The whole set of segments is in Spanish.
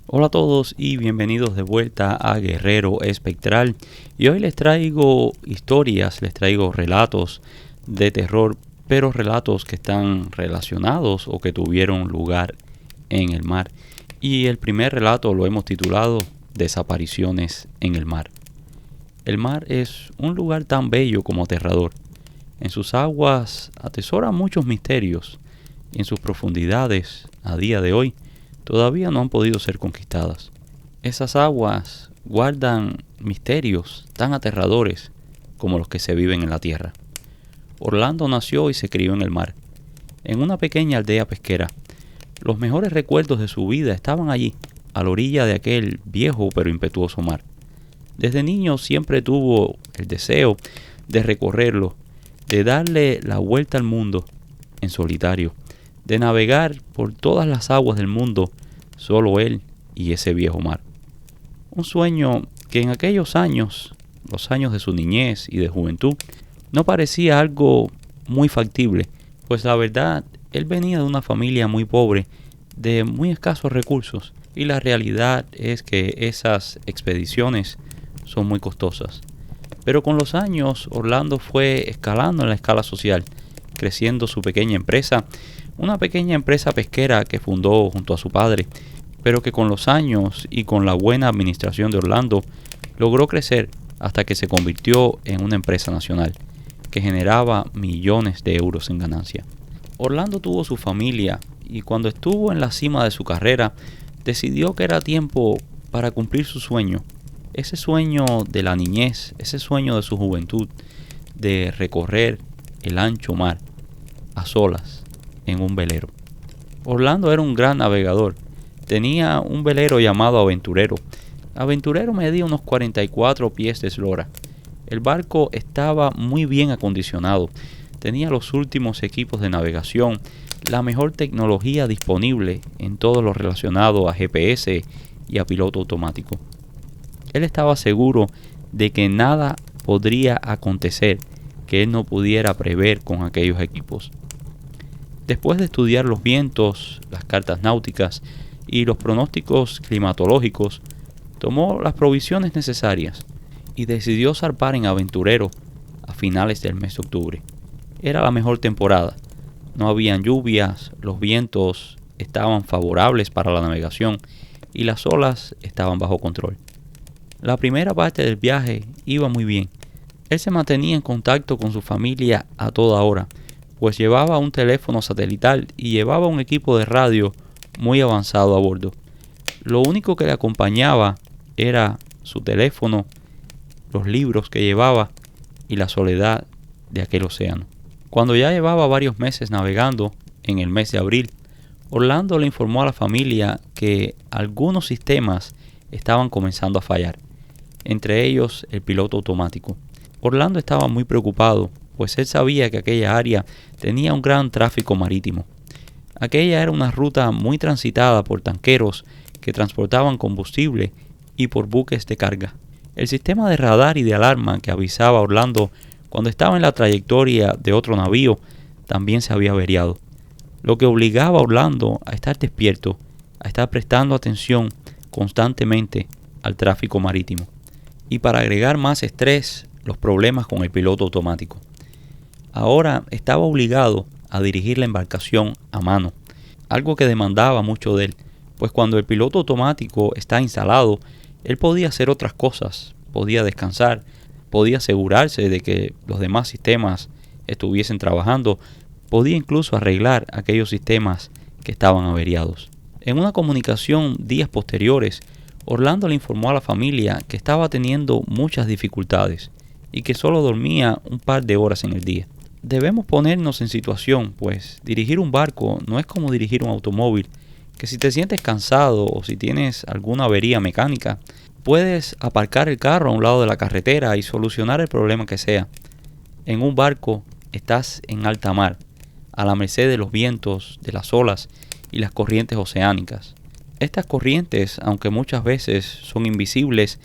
Hola a todos y bienvenidos de vuelta a Guerrero Espectral. Y hoy les traigo historias, les traigo relatos de terror, pero relatos que están relacionados o que tuvieron lugar en el mar. Y el primer relato lo hemos titulado Desapariciones en el mar. El mar es un lugar tan bello como aterrador. En sus aguas atesora muchos misterios y en sus profundidades, a día de hoy, todavía no han podido ser conquistadas. Esas aguas guardan misterios tan aterradores como los que se viven en la tierra. Orlando nació y se crió en el mar, en una pequeña aldea pesquera. Los mejores recuerdos de su vida estaban allí, a la orilla de aquel viejo pero impetuoso mar. Desde niño siempre tuvo el deseo de recorrerlo, de darle la vuelta al mundo en solitario, de navegar por todas las aguas del mundo, solo él y ese viejo mar. Un sueño que en aquellos años, los años de su niñez y de juventud, no parecía algo muy factible, pues la verdad, él venía de una familia muy pobre, de muy escasos recursos, y la realidad es que esas expediciones son muy costosas. Pero con los años, Orlando fue escalando en la escala social, creciendo su pequeña empresa, una pequeña empresa pesquera que fundó junto a su padre, pero que con los años y con la buena administración de Orlando logró crecer hasta que se convirtió en una empresa nacional que generaba millones de euros en ganancia. Orlando tuvo su familia y cuando estuvo en la cima de su carrera decidió que era tiempo para cumplir su sueño, ese sueño de la niñez, ese sueño de su juventud, de recorrer el ancho mar a solas en un velero. Orlando era un gran navegador. Tenía un velero llamado Aventurero. Aventurero medía unos 44 pies de eslora. El barco estaba muy bien acondicionado. Tenía los últimos equipos de navegación, la mejor tecnología disponible en todo lo relacionado a GPS y a piloto automático. Él estaba seguro de que nada podría acontecer que él no pudiera prever con aquellos equipos. Después de estudiar los vientos, las cartas náuticas y los pronósticos climatológicos, tomó las provisiones necesarias y decidió zarpar en Aventurero a finales del mes de octubre. Era la mejor temporada. No habían lluvias, los vientos estaban favorables para la navegación y las olas estaban bajo control. La primera parte del viaje iba muy bien. Él se mantenía en contacto con su familia a toda hora, pues llevaba un teléfono satelital y llevaba un equipo de radio muy avanzado a bordo. Lo único que le acompañaba era su teléfono, los libros que llevaba y la soledad de aquel océano. Cuando ya llevaba varios meses navegando, en el mes de abril, Orlando le informó a la familia que algunos sistemas estaban comenzando a fallar, entre ellos el piloto automático. Orlando estaba muy preocupado, pues él sabía que aquella área tenía un gran tráfico marítimo. Aquella era una ruta muy transitada por tanqueros que transportaban combustible y por buques de carga. El sistema de radar y de alarma que avisaba a Orlando cuando estaba en la trayectoria de otro navío también se había averiado, lo que obligaba a Orlando a estar despierto, a estar prestando atención constantemente al tráfico marítimo. Y para agregar más estrés, los problemas con el piloto automático. Ahora estaba obligado a dirigir la embarcación a mano, algo que demandaba mucho de él, pues cuando el piloto automático está instalado, él podía hacer otras cosas, podía descansar, podía asegurarse de que los demás sistemas estuviesen trabajando, podía incluso arreglar aquellos sistemas que estaban averiados. En una comunicación días posteriores, Orlando le informó a la familia que estaba teniendo muchas dificultades y que solo dormía un par de horas en el día. Debemos ponernos en situación, pues dirigir un barco no es como dirigir un automóvil, que si te sientes cansado o si tienes alguna avería mecánica, puedes aparcar el carro a un lado de la carretera y solucionar el problema que sea. En un barco estás en alta mar, a la merced de los vientos, de las olas y las corrientes oceánicas. Estas corrientes, aunque muchas veces son invisibles,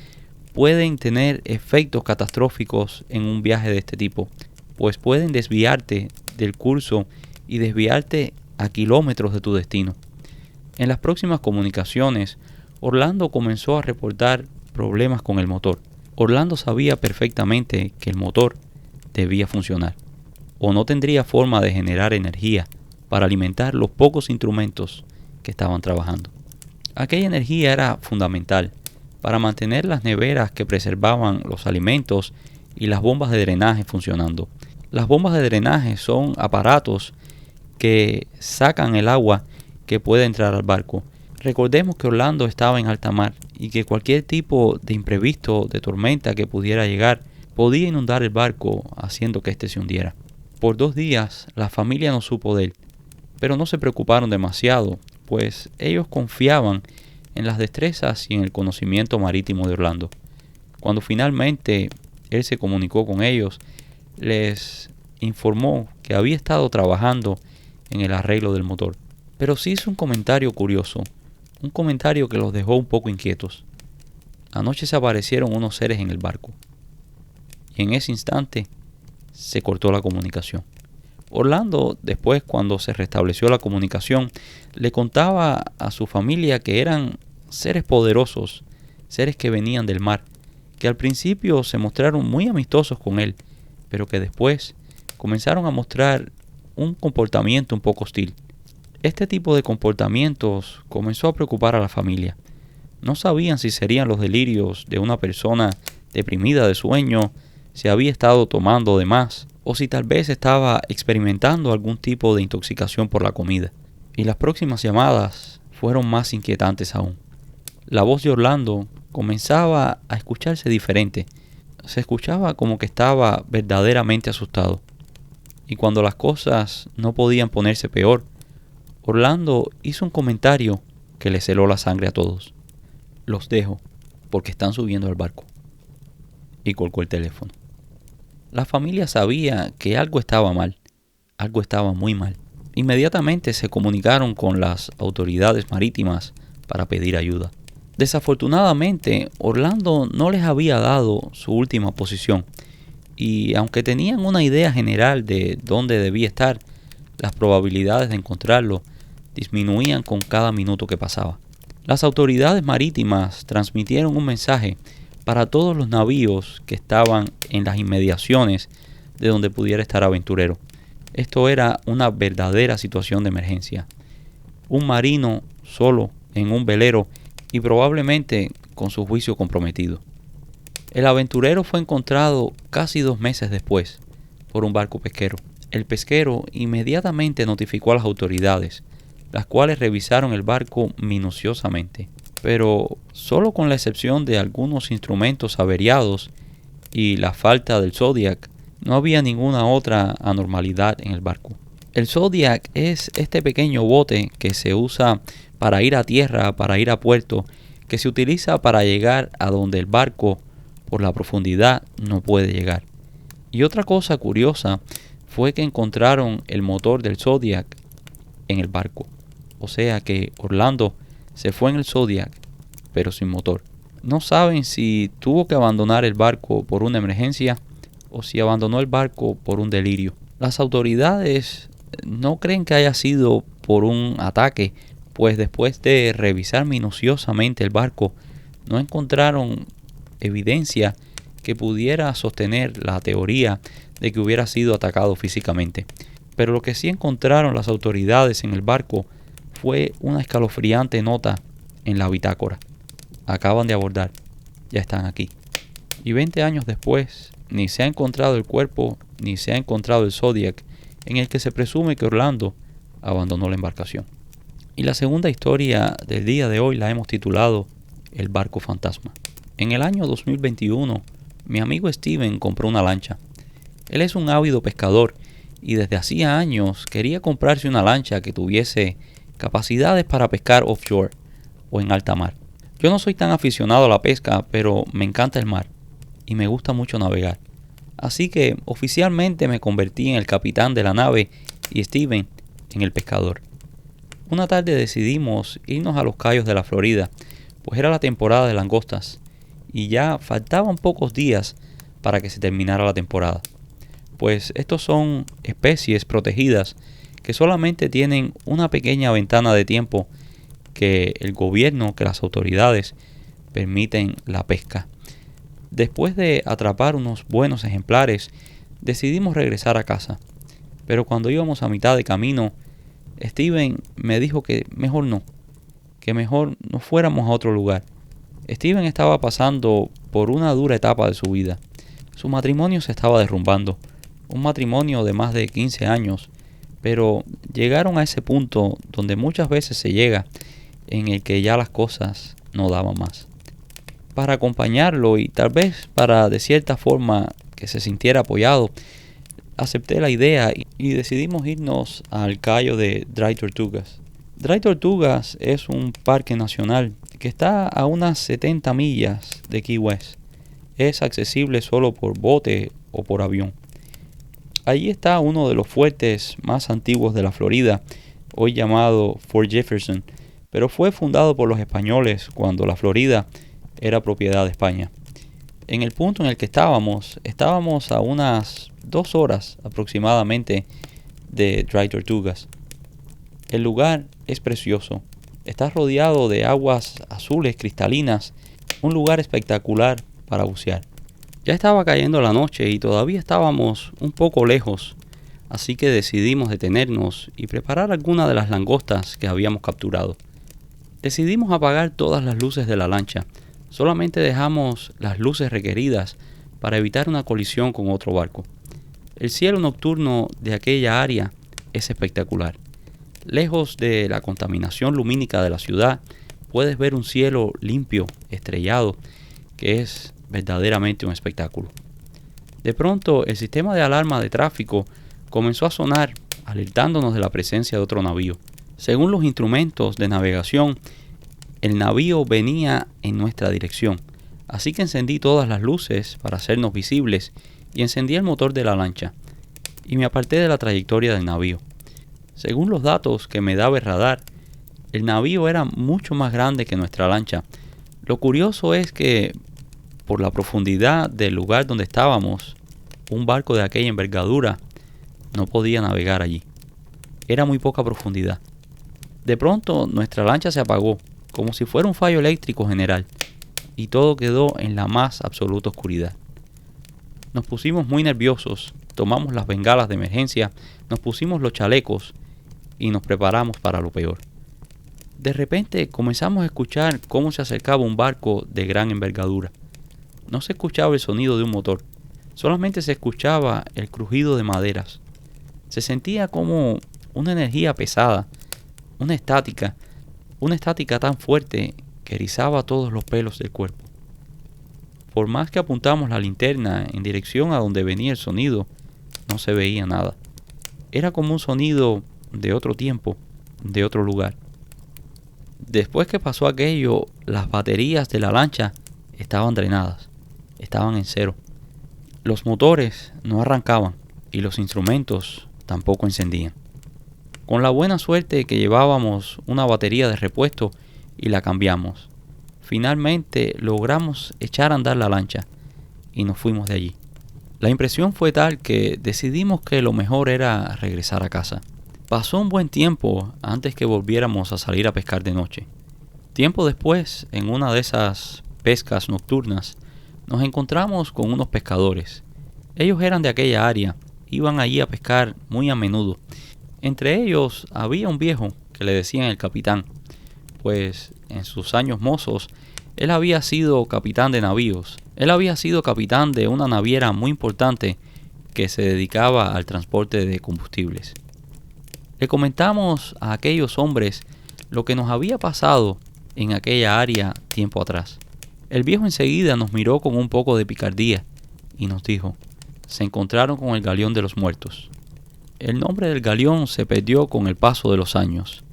pueden tener efectos catastróficos en un viaje de este tipo, pues pueden desviarte del curso y desviarte a kilómetros de tu destino. En las próximas comunicaciones, Orlando comenzó a reportar problemas con el motor. Orlando sabía perfectamente que el motor debía funcionar, o no tendría forma de generar energía para alimentar los pocos instrumentos que estaban trabajando. Aquella energía era fundamental para mantener las neveras que preservaban los alimentos y las bombas de drenaje funcionando. Las bombas de drenaje son aparatos que sacan el agua que puede entrar al barco. Recordemos que Orlando estaba en alta mar y que cualquier tipo de imprevisto, de tormenta que pudiera llegar, podía inundar el barco haciendo que éste se hundiera. Por 2 días la familia no supo de él, pero no se preocuparon demasiado, pues ellos confiaban en las destrezas y en el conocimiento marítimo de Orlando. Cuando finalmente él se comunicó con ellos, les informó que había estado trabajando en el arreglo del motor. Pero sí hizo un comentario curioso, un comentario que los dejó un poco inquietos. Anoche se aparecieron unos seres en el barco, y en ese instante se cortó la comunicación. Orlando, después, cuando se restableció la comunicación, le contaba a su familia que eran seres poderosos, seres que venían del mar, que al principio se mostraron muy amistosos con él, pero que después comenzaron a mostrar un comportamiento un poco hostil. Este tipo de comportamientos comenzó a preocupar a la familia. No sabían si serían los delirios de una persona deprimida de sueño, si había estado tomando de más, o si tal vez estaba experimentando algún tipo de intoxicación por la comida. Y las próximas llamadas fueron más inquietantes aún. La voz de Orlando comenzaba a escucharse diferente. Se escuchaba como que estaba verdaderamente asustado. Y cuando las cosas no podían ponerse peor, Orlando hizo un comentario que le heló la sangre a todos. Los dejo porque están subiendo al barco. Y colgó el teléfono. La familia sabía que algo estaba mal, algo estaba muy mal. Inmediatamente se comunicaron con las autoridades marítimas para pedir ayuda. Desafortunadamente, Orlando no les había dado su última posición, y aunque tenían una idea general de dónde debía estar, las probabilidades de encontrarlo disminuían con cada minuto que pasaba. Las autoridades marítimas transmitieron un mensaje para todos los navíos que estaban en las inmediaciones de donde pudiera estar Aventurero. Esto era una verdadera situación de emergencia. Un marino solo en un velero y probablemente con su juicio comprometido. El Aventurero fue encontrado casi 2 meses después por un barco pesquero. El pesquero inmediatamente notificó a las autoridades, las cuales revisaron el barco minuciosamente. Pero solo con la excepción de algunos instrumentos averiados y la falta del Zodiac, no había ninguna otra anormalidad en el barco. El Zodiac es este pequeño bote que se usa para ir a tierra, para ir a puerto, que se utiliza para llegar a donde el barco, por la profundidad, no puede llegar. Y otra cosa curiosa fue que encontraron el motor del Zodiac en el barco. O sea que Orlando se fue en el Zodiac, pero sin motor. No saben si tuvo que abandonar el barco por una emergencia o si abandonó el barco por un delirio. Las autoridades no creen que haya sido por un ataque, pues después de revisar minuciosamente el barco, no encontraron evidencia que pudiera sostener la teoría de que hubiera sido atacado físicamente. Pero lo que sí encontraron las autoridades en el barco fue una escalofriante nota en la bitácora. Acaban de abordar, ya están aquí. Y 20 años después, ni se ha encontrado el cuerpo, ni se ha encontrado el Zodiac, en el que se presume que Orlando abandonó la embarcación. Y la segunda historia del día de hoy la hemos titulado El barco fantasma. En el año 2021, mi amigo Steven compró una lancha. Él es un ávido pescador y desde hacía años quería comprarse una lancha que tuviese capacidades para pescar offshore o en alta mar. Yo no soy tan aficionado a la pesca, pero me encanta el mar y me gusta mucho navegar. Así que oficialmente me convertí en el capitán de la nave y Steven en el pescador. Una tarde decidimos irnos a los cayos de la Florida, pues era la temporada de langostas y ya faltaban pocos días para que se terminara la temporada. Pues estos son especies protegidas que solamente tienen una pequeña ventana de tiempo que el gobierno, que las autoridades permiten la pesca. Después de atrapar unos buenos ejemplares, decidimos regresar a casa. Pero cuando íbamos a mitad de camino, Steven me dijo que mejor no fuéramos a otro lugar. Steven estaba pasando por una dura etapa de su vida. Su matrimonio se estaba derrumbando, un matrimonio de más de 15 años, pero llegaron a ese punto donde muchas veces se llega en el que ya las cosas no daban más. Para acompañarlo y tal vez para de cierta forma que se sintiera apoyado, acepté la idea y decidimos irnos al Cayo de Dry Tortugas. Dry Tortugas es un parque nacional que está a unas 70 millas de Key West. Es accesible solo por bote o por avión. Allí está uno de los fuertes más antiguos de la Florida, hoy llamado Fort Jefferson, pero fue fundado por los españoles cuando la Florida era propiedad de España. En el punto en el que estábamos a unas 2 horas aproximadamente de Dry Tortugas. El lugar es precioso. Está rodeado de aguas azules cristalinas, un lugar espectacular para bucear. Ya estaba cayendo la noche y todavía estábamos un poco lejos, así que decidimos detenernos y preparar algunas de las langostas que habíamos capturado. Decidimos apagar todas las luces de la lancha. Solamente dejamos las luces requeridas para evitar una colisión con otro barco. El cielo nocturno de aquella área es espectacular. Lejos de la contaminación lumínica de la ciudad, puedes ver un cielo limpio, estrellado, que es verdaderamente un espectáculo. De pronto, el sistema de alarma de tráfico comenzó a sonar, alertándonos de la presencia de otro navío. Según los instrumentos de navegación, el navío venía en nuestra dirección, así que encendí todas las luces para hacernos visibles y encendí el motor de la lancha, y me aparté de la trayectoria del navío. Según los datos que me daba el radar, el navío era mucho más grande que nuestra lancha. Lo curioso es que, por la profundidad del lugar donde estábamos, un barco de aquella envergadura no podía navegar allí. Era muy poca profundidad. De pronto, nuestra lancha se apagó, como si fuera un fallo eléctrico general, y todo quedó en la más absoluta oscuridad. Nos pusimos muy nerviosos, tomamos las bengalas de emergencia, nos pusimos los chalecos y nos preparamos para lo peor. De repente comenzamos a escuchar cómo se acercaba un barco de gran envergadura. No se escuchaba el sonido de un motor, solamente se escuchaba el crujido de maderas. Se sentía como una energía pesada, una estática tan fuerte que erizaba todos los pelos del cuerpo. Por más que apuntamos la linterna en dirección a donde venía el sonido, no se veía nada. Era como un sonido de otro tiempo, de otro lugar. Después que pasó aquello, las baterías de la lancha estaban drenadas, estaban en cero. Los motores no arrancaban y los instrumentos tampoco encendían. Con la buena suerte que llevábamos una batería de repuesto y la cambiamos. Finalmente logramos echar a andar la lancha y nos fuimos de allí. La impresión fue tal que decidimos que lo mejor era regresar a casa. Pasó un buen tiempo antes que volviéramos a salir a pescar de noche. Tiempo después, en una de esas pescas nocturnas, nos encontramos con unos pescadores. Ellos eran de aquella área, iban allí a pescar muy a menudo. Entre ellos había un viejo que le decían el capitán, pues en sus años mozos él había sido capitán de navíos. Él había sido capitán de una naviera muy importante que se dedicaba al transporte de combustibles. Le comentamos a aquellos hombres lo que nos había pasado en aquella área tiempo atrás. El viejo enseguida nos miró con un poco de picardía y nos dijo: se encontraron con el galeón de los muertos. El nombre del galeón se perdió con el paso de los años,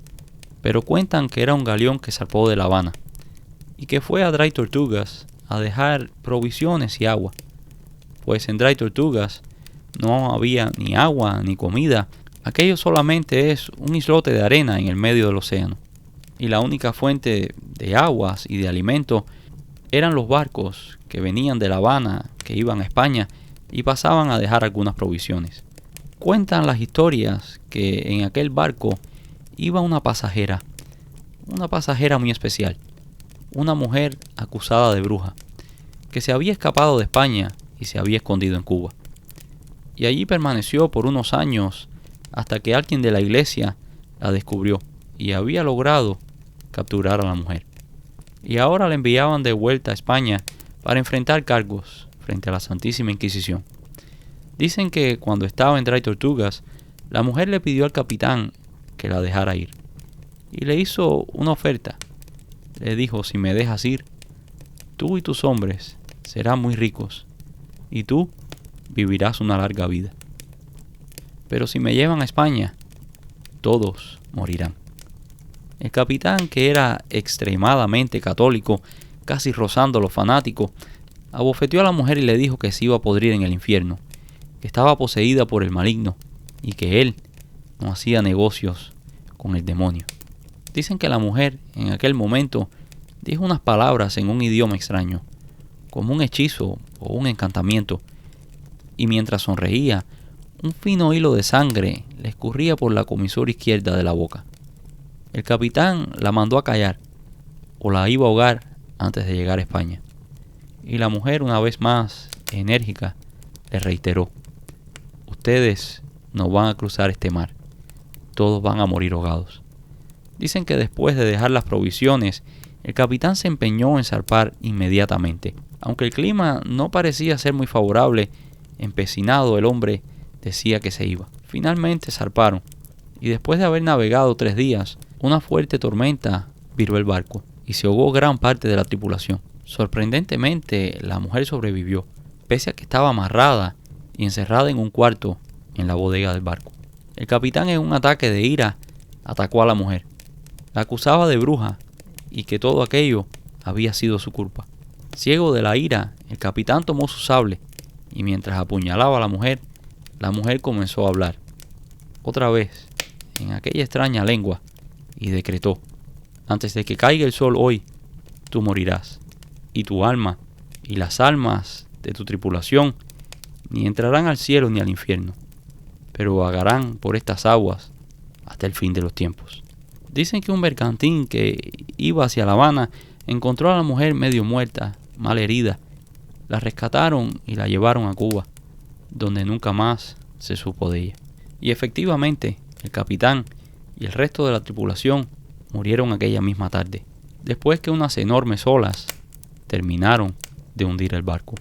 pero cuentan que era un galeón que zarpó de La Habana y que fue a Dry Tortugas a dejar provisiones y agua, pues en Dry Tortugas no había ni agua ni comida. Aquello solamente es un islote de arena en el medio del océano, y la única fuente de aguas y de alimento eran los barcos que venían de La Habana, que iban a España y pasaban a dejar algunas provisiones. Cuentan las historias que en aquel barco iba una una pasajera muy especial, una mujer acusada de bruja, que se había escapado de España y se había escondido en Cuba. Y allí permaneció por unos años hasta que alguien de la iglesia la descubrió y había logrado capturar a la mujer. Y ahora la enviaban de vuelta a España para enfrentar cargos frente a la Santísima Inquisición. Dicen que cuando estaba en Dry Tortugas, la mujer le pidió al capitán que la dejara ir. Y le hizo una oferta. Le dijo: si me dejas ir, tú y tus hombres serán muy ricos, y tú vivirás una larga vida. Pero si me llevan a España, todos morirán. El capitán, que era extremadamente católico, casi rozando lo fanático, abofeteó a la mujer y le dijo que se iba a podrir en el infierno, que estaba poseída por el maligno y que él no hacía negocios con el demonio. Dicen que la mujer en aquel momento dijo unas palabras en un idioma extraño, como un hechizo o un encantamiento, y mientras sonreía, un fino hilo de sangre le escurría por la comisura izquierda de la boca. El capitán la mandó a callar, o la iba a ahogar antes de llegar a España. Y la mujer, una vez más enérgica, le reiteró: ustedes no van a cruzar este mar, todos van a morir ahogados. Dicen que después de dejar las provisiones, el capitán se empeñó en zarpar inmediatamente. Aunque el clima no parecía ser muy favorable, empecinado el hombre decía que se iba. Finalmente zarparon, y después de haber navegado 3 días, una fuerte tormenta viró el barco y se ahogó gran parte de la tripulación. Sorprendentemente, la mujer sobrevivió, pese a que estaba amarrada y encerrada en un cuarto en la bodega del barco. El capitán, en un ataque de ira, atacó a la mujer. La acusaba de bruja y que todo aquello había sido su culpa. Ciego de la ira, el capitán tomó su sable y mientras apuñalaba a la mujer comenzó a hablar, otra vez, en aquella extraña lengua, y decretó: antes de que caiga el sol hoy, tú morirás, y tu alma y las almas de tu tripulación ni entrarán al cielo ni al infierno, pero vagarán por estas aguas hasta el fin de los tiempos. Dicen que un bergantín que iba hacia La Habana encontró a la mujer medio muerta, mal herida. La rescataron y la llevaron a Cuba, donde nunca más se supo de ella. Y efectivamente, el capitán y el resto de la tripulación murieron aquella misma tarde, después que unas enormes olas terminaron de hundir el barco.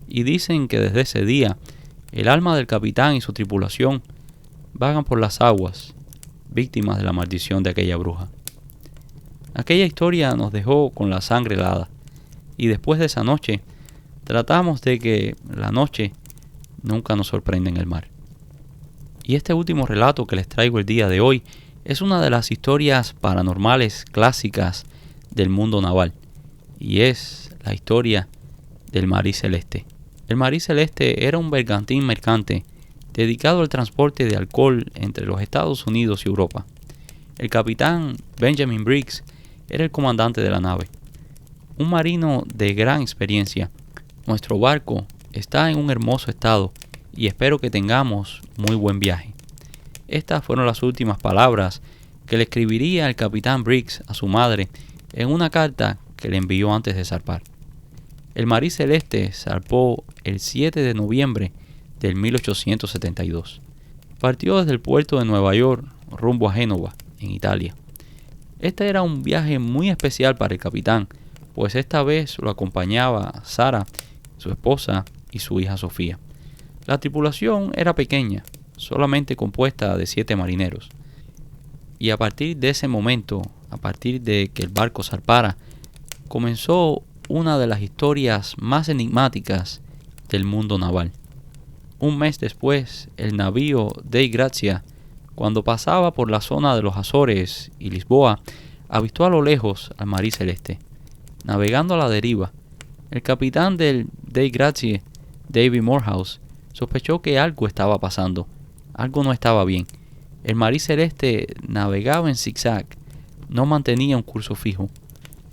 Y dicen que desde ese día, el alma del capitán y su tripulación vagan por las aguas, víctimas de la maldición de aquella bruja. Aquella historia nos dejó con la sangre helada, y después de esa noche, tratamos de que la noche nunca nos sorprenda en el mar. Y este último relato que les traigo el día de hoy es una de las historias paranormales clásicas del mundo naval, y es la historia del Marie Celeste. El Marie Celeste era un bergantín mercante dedicado al transporte de alcohol entre los Estados Unidos y Europa. El capitán Benjamin Briggs era el comandante de la nave. Un marino de gran experiencia. Nuestro barco está en un hermoso estado y espero que tengamos muy buen viaje. Estas fueron las últimas palabras que le escribiría el capitán Briggs a su madre en una carta que le envió antes de zarpar. El Marie Celeste zarpó el 7 de noviembre del 1872. Partió desde el puerto de Nueva York rumbo a Génova, en Italia. Este era un viaje muy especial para el capitán, pues esta vez lo acompañaba Sara, su esposa, y su hija Sofía. La tripulación era pequeña, solamente compuesta de 7 marineros. Y a partir de ese momento, a partir de que el barco zarpara, comenzó una de las historias más enigmáticas del mundo naval. Un mes después, el navío Dei Gratia, cuando pasaba por la zona de los Azores y Lisboa, avistó a lo lejos al Marie Celeste, navegando a la deriva. El capitán del Dei Gratia, David Morehouse, sospechó que algo estaba pasando, algo no estaba bien. El Marie Celeste navegaba en zigzag, no mantenía un curso fijo,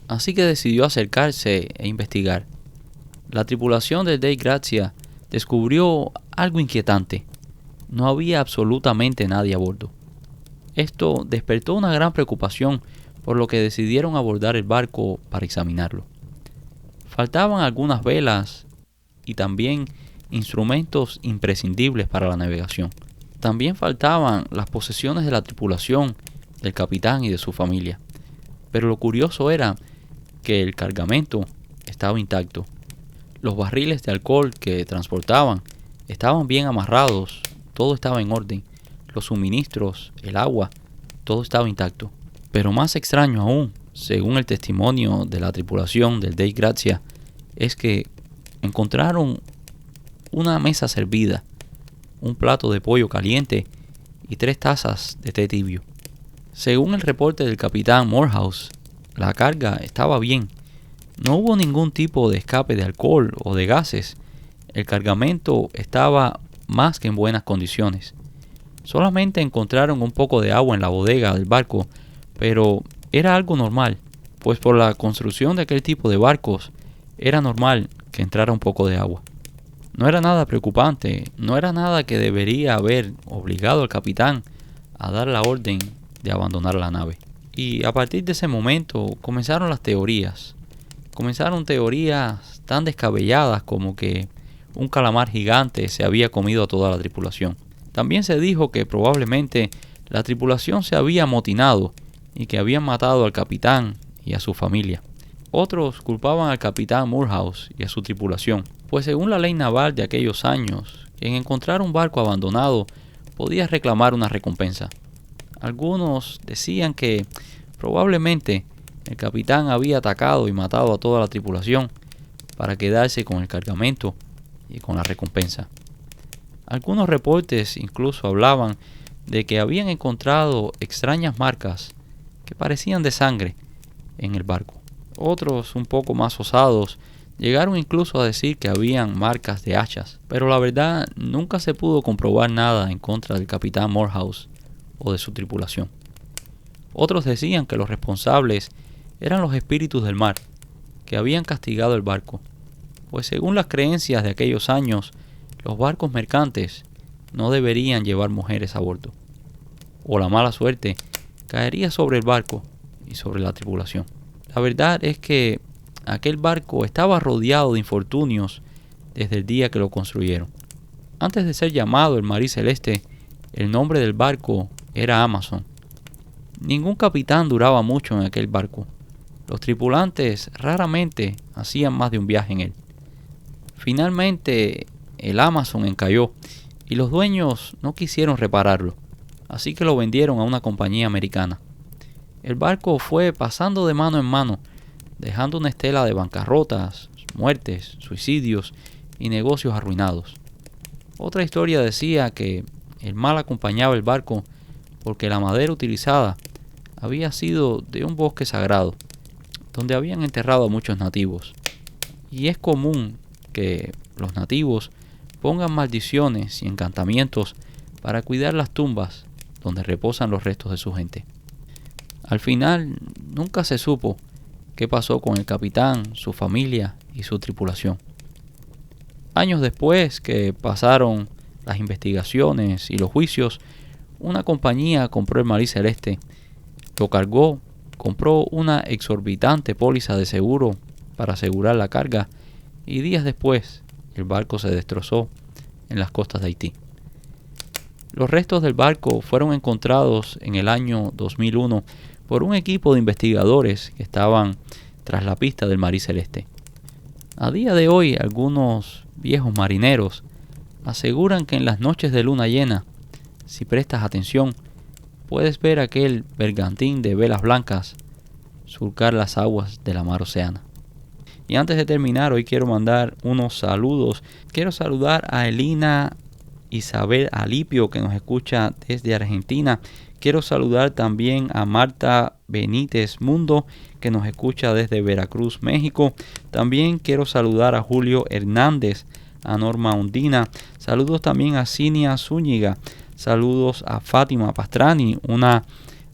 así que decidió acercarse e investigar. La tripulación del Dei Gratia descubrió algo inquietante. No había absolutamente nadie a bordo. Esto despertó una gran preocupación, por lo que decidieron abordar el barco para examinarlo. Faltaban algunas velas y también instrumentos imprescindibles para la navegación. También faltaban las posesiones de la tripulación, del capitán y de su familia. Pero lo curioso era que el cargamento estaba intacto. Los barriles de alcohol que transportaban estaban bien amarrados, todo estaba en orden. Los suministros, el agua, todo estaba intacto. Pero más extraño aún, según el testimonio de la tripulación del Dei Gratia, es que encontraron una mesa servida, un plato de pollo caliente y 3 tazas de té tibio. Según el reporte del capitán Morehouse, la carga estaba bien. No hubo ningún tipo de escape de alcohol o de gases. El cargamento estaba más que en buenas condiciones. Solamente encontraron un poco de agua en la bodega del barco, pero era algo normal, pues por la construcción de aquel tipo de barcos era normal que entrara un poco de agua. No era nada preocupante, no era nada que debería haber obligado al capitán a dar la orden de abandonar la nave. Y a partir de ese momento comenzaron las teorías. Comenzaron teorías tan descabelladas como que un calamar gigante se había comido a toda la tripulación. También se dijo que probablemente la tripulación se había amotinado y que habían matado al capitán y a su familia. Otros culpaban al capitán Morehouse y a su tripulación, pues según la ley naval de aquellos años, quien encontrara un barco abandonado podía reclamar una recompensa. Algunos decían que probablemente el capitán había atacado y matado a toda la tripulación para quedarse con el cargamento y con la recompensa. Algunos reportes incluso hablaban de que habían encontrado extrañas marcas que parecían de sangre en el barco. Otros, un poco más osados, llegaron incluso a decir que habían marcas de hachas, pero la verdad nunca se pudo comprobar nada en contra del capitán Morehouse o de su tripulación. Otros decían que los responsables eran los espíritus del mar, que habían castigado el barco, pues según las creencias de aquellos años, los barcos mercantes no deberían llevar mujeres a bordo, o la mala suerte caería sobre el barco y sobre la tripulación. La verdad es que aquel barco estaba rodeado de infortunios desde el día que lo construyeron. Antes de ser llamado el Marie Celeste, el nombre del barco era Amazon. Ningún capitán duraba mucho en aquel barco. Los tripulantes raramente hacían más de un viaje en él. Finalmente, el Amazon encalló y los dueños no quisieron repararlo, así que lo vendieron a una compañía americana. El barco fue pasando de mano en mano, dejando una estela de bancarrotas, muertes, suicidios y negocios arruinados. Otra historia decía que el mal acompañaba el barco porque la madera utilizada había sido de un bosque sagrado, donde habían enterrado a muchos nativos. Y es común que los nativos pongan maldiciones y encantamientos para cuidar las tumbas donde reposan los restos de su gente. Al final, nunca se supo qué pasó con el capitán, su familia y su tripulación. Años después que pasaron las investigaciones y los juicios, una compañía compró el Marie Celeste, lo cargó, compró una exorbitante póliza de seguro para asegurar la carga y días después el barco se destrozó en las costas de Haití. Los restos del barco fueron encontrados en el año 2001 por un equipo de investigadores que estaban tras la pista del Marie Celeste. A día de hoy, algunos viejos marineros aseguran que en las noches de luna llena, si prestas atención, puedes ver aquel bergantín de velas blancas surcar las aguas de la mar Océana. Y antes de terminar, hoy quiero mandar unos saludos. Quiero saludar a Elina Isabel Alipio, que nos escucha desde Argentina. Quiero saludar también a Marta Benítez Mundo, que nos escucha desde Veracruz, México. También quiero saludar a Julio Hernández, a Norma Undina. Saludos también a Cinia Zúñiga. Saludos a Fátima Pastrani, una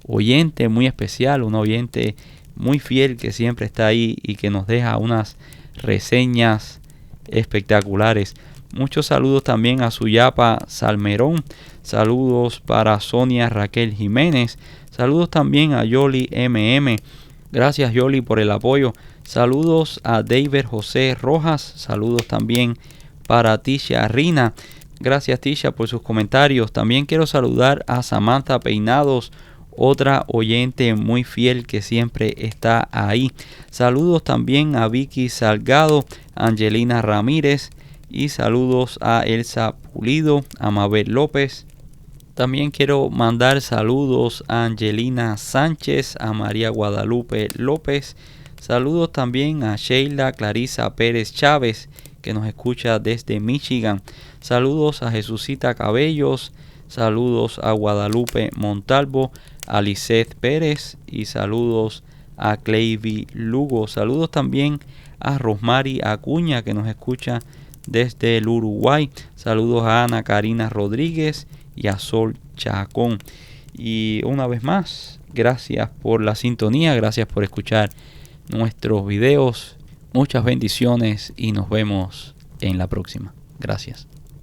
oyente muy especial, una oyente muy fiel que siempre está ahí y que nos deja unas reseñas espectaculares. Muchos saludos también a Suyapa Salmerón. Saludos para Sonia Raquel Jiménez. Saludos también a Yoli MM. Gracias Yoli por el apoyo. Saludos a David José Rojas. Saludos también para Tisha Rina. Gracias Tisha por sus comentarios. También quiero saludar a Samantha Peinados, otra oyente muy fiel que siempre está ahí. Saludos también a Vicky Salgado, Angelina Ramírez y saludos a Elsa Pulido, a Mabel López. También quiero mandar saludos a Angelina Sánchez, a María Guadalupe López. Saludos también a Sheila Clarisa Pérez Chávez, que nos escucha desde Michigan. Saludos a Jesucita Cabellos. Saludos a Guadalupe Montalvo, a Lisette Pérez y saludos a Clevy Lugo. Saludos también a Rosmary Acuña, que nos escucha desde el Uruguay. Saludos a Ana Karina Rodríguez y a Sol Chacón. Y una vez más, gracias por la sintonía, gracias por escuchar nuestros videos. Muchas bendiciones y nos vemos en la próxima. Gracias.